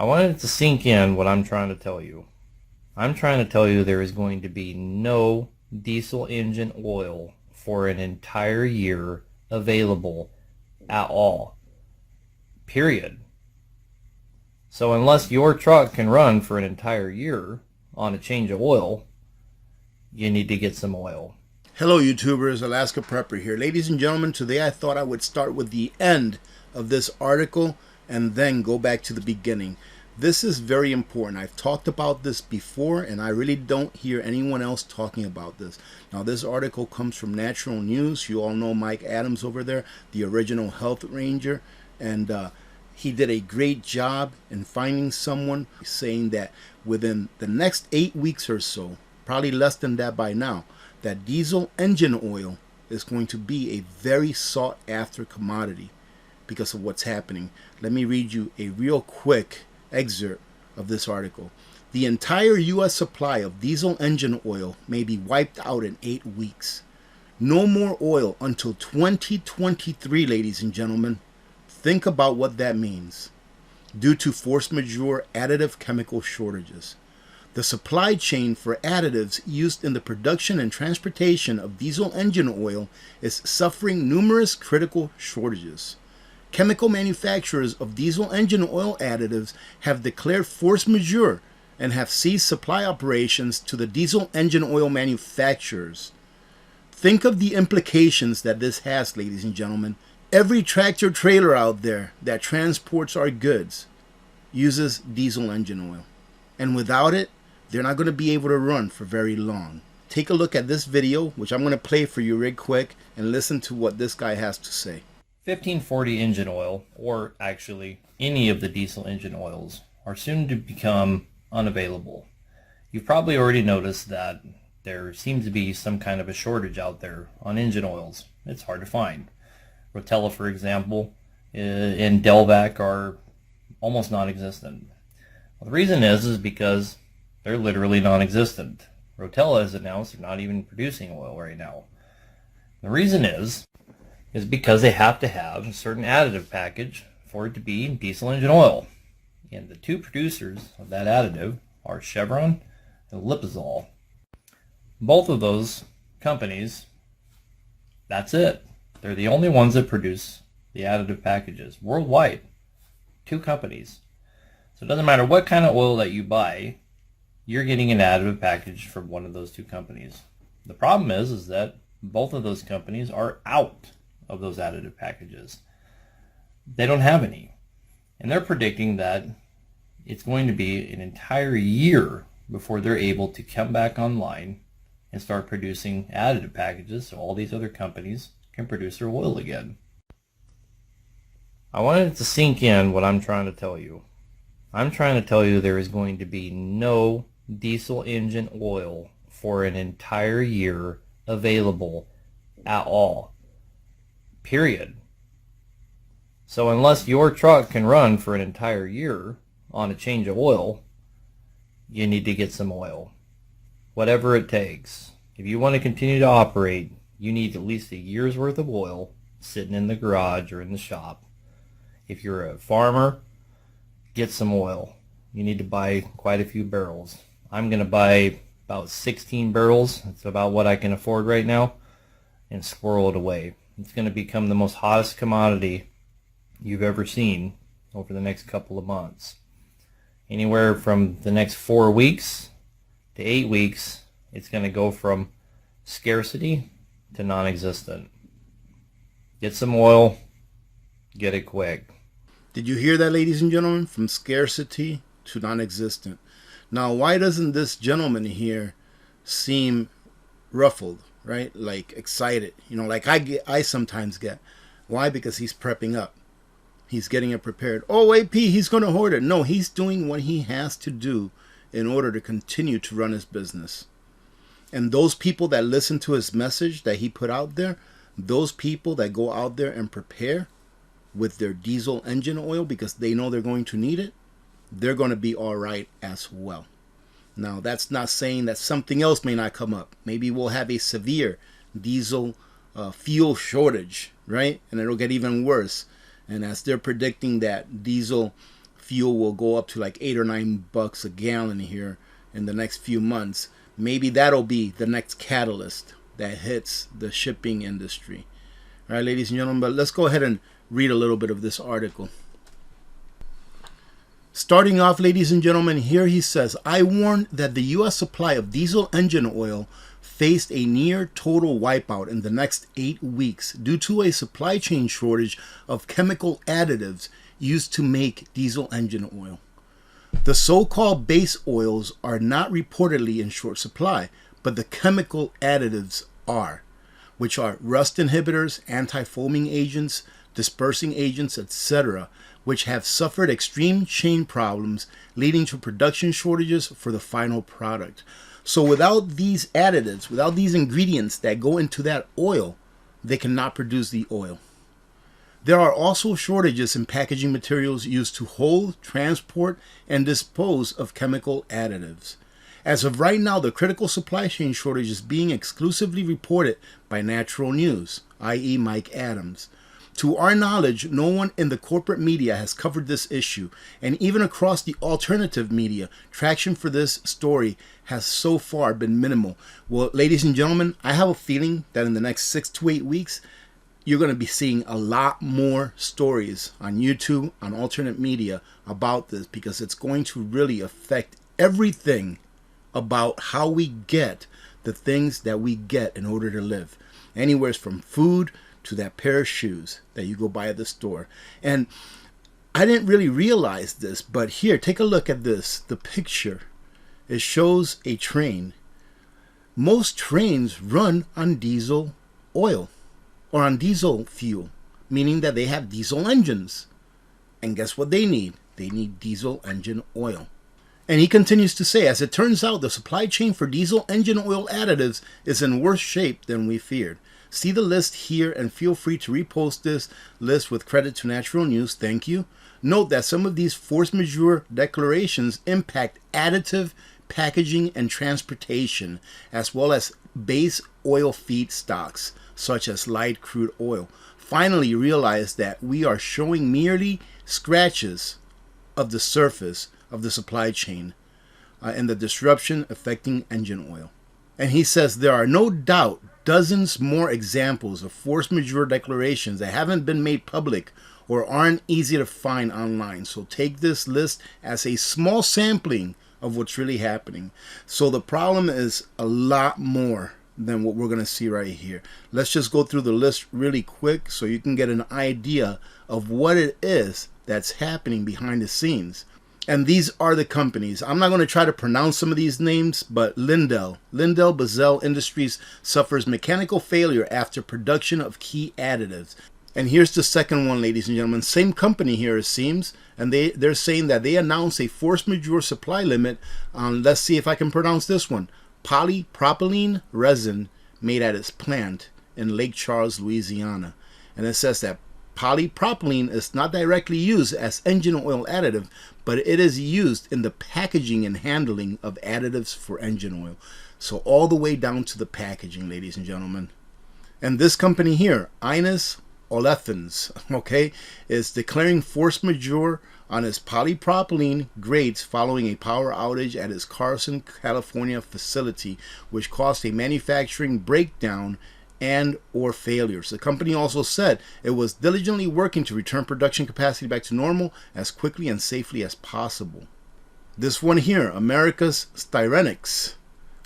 I wanted it to sink in what I'm trying to tell you. I'm trying to tell you there is going to be no diesel engine oil for an entire year available at all. Period. So unless your truck can run for an entire year on a change of oil, you need to get some oil. Hello YouTubers, Alaska Prepper here. Ladies and gentlemen, today I thought I would start with the end of this article and then go back to the beginning. This is very important. I've talked about this before and I really don't hear anyone else talking about this. Now this article comes from Natural News. You all know Mike Adams over there, the original health ranger, and he did a great job in finding someone saying that within the next 8 weeks or so, probably less than that by now, that diesel engine oil is going to be a very sought after commodity because of what's happening. Let me read you a real quick excerpt of this article. The entire U.S. supply of diesel engine oil may be wiped out in 8 weeks. No more oil until 2023, ladies and gentlemen. Think about what that means. Due to force majeure additive chemical shortages. The supply chain for additives used in the production and transportation of diesel engine oil is suffering numerous critical shortages. Chemical manufacturers of diesel engine oil additives have declared force majeure and have ceased supply operations to the diesel engine oil manufacturers. Think of the implications that this has, ladies and gentlemen. Every tractor trailer out there that transports our goods uses diesel engine oil. And without it, they're not going to be able to run for very long. Take a look at this video, which I'm going to play for you real quick, and listen to what this guy has to say. 1540 engine oil, or actually any of the diesel engine oils, are soon to become unavailable. You've probably already noticed that there seems to be some kind of a shortage out there on engine oils. It's hard to find. Rotella, for example, and Delvac are almost non-existent. Well, the reason is because they're literally non-existent. Rotella has announced they're not even producing oil right now. The reason is because they have to have a certain additive package for it to be diesel engine oil. And the two producers of that additive are Chevron and Lipizol. Both of those companies, that's it. They're the only ones that produce the additive packages worldwide. Two companies. So it doesn't matter what kind of oil that you buy, you're getting an additive package from one of those two companies. The problem is that both of those companies are out of those additive packages. They don't have any. And they're predicting that it's going to be an entire year before they're able to come back online and start producing additive packages so all these other companies can produce their oil again. I wanted it to sink in what I'm trying to tell you. I'm trying to tell you there is going to be no diesel engine oil for an entire year available at all. Period. So unless your truck can run for an entire year on a change of oil, you need to get some oil. Whatever it takes. If you want to continue to operate, you need at least a year's worth of oil sitting in the garage or in the shop. If you're a farmer, get some oil. You need to buy quite a few barrels. I'm going to buy about 16 barrels. That's about what I can afford right now, and squirrel it away. It's going to become the most hottest commodity you've ever seen over the next couple of months. Anywhere from the next 4 weeks to 8 weeks, it's going to go from scarcity to non-existent. Get some oil, get it quick. Did you hear that, ladies and gentlemen? From scarcity to non-existent. Now, why doesn't this gentleman here seem ruffled, right? Like excited, like I sometimes get. Why? Because he's prepping up. He's getting it prepared. Oh, AP, he's going to hoard it. No, he's doing what he has to do in order to continue to run his business. And those people that listen to his message that he put out there, those people that go out there and prepare with their diesel engine oil because they know they're going to need it, they're going to be all right as well. Now, that's not saying that something else may not come up. Maybe we'll have a severe diesel fuel shortage, right? And it'll get even worse. And as they're predicting that diesel fuel will go up to like $8 or $9 a gallon here in the next few months, maybe that'll be the next catalyst that hits the shipping industry. All right, ladies and gentlemen, but let's go ahead and read a little bit of this article. Starting off, ladies and gentlemen, here he says, I warned that the U.S. supply of diesel engine oil faced a near total wipeout in the next 8 weeks due to a supply chain shortage of chemical additives used to make diesel engine oil. The so-called base oils are not reportedly in short supply, but the chemical additives are, which are rust inhibitors, anti-foaming agents, dispersing agents, etc., which have suffered extreme chain problems leading to production shortages for the final product. So without these additives, without these ingredients that go into that oil, they cannot produce the oil. There are also shortages in packaging materials used to hold, transport, and dispose of chemical additives. As of right now, the critical supply chain shortage is being exclusively reported by Natural News, i.e. Mike Adams. To our knowledge, no one in the corporate media has covered this issue, and even across the alternative media, traction for this story has so far been minimal. Well, ladies and gentlemen, I have a feeling that in the next 6 to 8 weeks, you're going to be seeing a lot more stories on YouTube, on alternate media about this, because it's going to really affect everything about how we get the things that we get in order to live. Anywhere from food to that pair of shoes that you go buy at the store. And I didn't really realize this, but here, take a look at this. The picture, it shows a train. Most trains run on diesel oil or on diesel fuel, meaning that they have diesel engines. And guess what they need? They need diesel engine oil. And he continues to say, as it turns out, the supply chain for diesel engine oil additives is in worse shape than we feared. See the list here and feel free to repost this list with credit to Natural News. Thank you. Note that some of these force majeure declarations impact additive, packaging, and transportation, as well as base oil feedstocks, such as light crude oil. Finally, realize that we are showing merely scratches of the surface of the supply chain and the disruption affecting engine oil. And he says there are no doubt dozens more examples of force majeure declarations that haven't been made public or aren't easy to find online. So take this list as a small sampling of what's really happening. So the problem is a lot more than what we're going to see right here. Let's just go through the list really quick so you can get an idea of what it is that's happening behind the scenes. And these are the companies. I'm not going to try to pronounce some of these names, but LyondellBasell Industries suffers mechanical failure after production of key additives. And here's the second one, ladies and gentlemen. Same company here, it seems. And they're saying that they announced a force majeure supply limit on, let's see if I can pronounce this one, polypropylene resin made at its plant in Lake Charles, Louisiana. And it says that polypropylene is not directly used as engine oil additive, but it is used in the packaging and handling of additives for engine oil. So all the way down to the packaging, ladies and gentlemen. And this company here, Ines Olefins, okay, is declaring force majeure on its polypropylene grades following a power outage at its Carson, California facility, which caused a manufacturing breakdown and or failures. The company also said it was diligently working to return production capacity back to normal as quickly and safely as possible. This one here, America's Styrenics.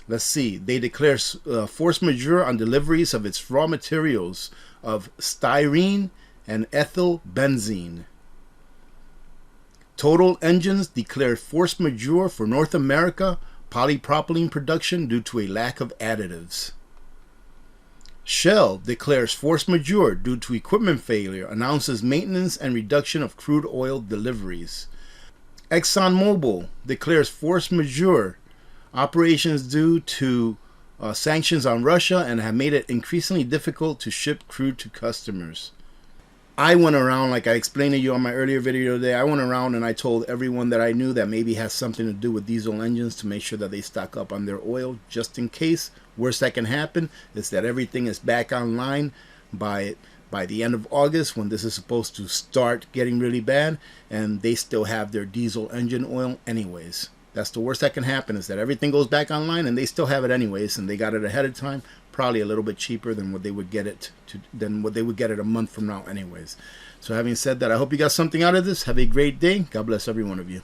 Let's see, they declare force majeure on deliveries of its raw materials of styrene and ethyl benzene. Total Engines declared force majeure for North America polypropylene production due to a lack of additives. Shell declares force majeure due to equipment failure, announces maintenance and reduction of crude oil deliveries. ExxonMobil declares force majeure operations due to sanctions on Russia and have made it increasingly difficult to ship crude to customers. I went around, like I explained to you on my earlier video today, I went around and I told everyone that I knew that maybe has something to do with diesel engines to make sure that they stock up on their oil just in case. Worst that can happen is that everything is back online by by the end of August, when this is supposed to start getting really bad, and they still have their diesel engine oil anyways. That's the worst that can happen, is that everything goes back online and they still have it anyways, and they got it ahead of time, probably a little bit cheaper than what they would get it a month from now anyways. So having said that, I hope you got something out of this. Have a great day. God bless every one of you.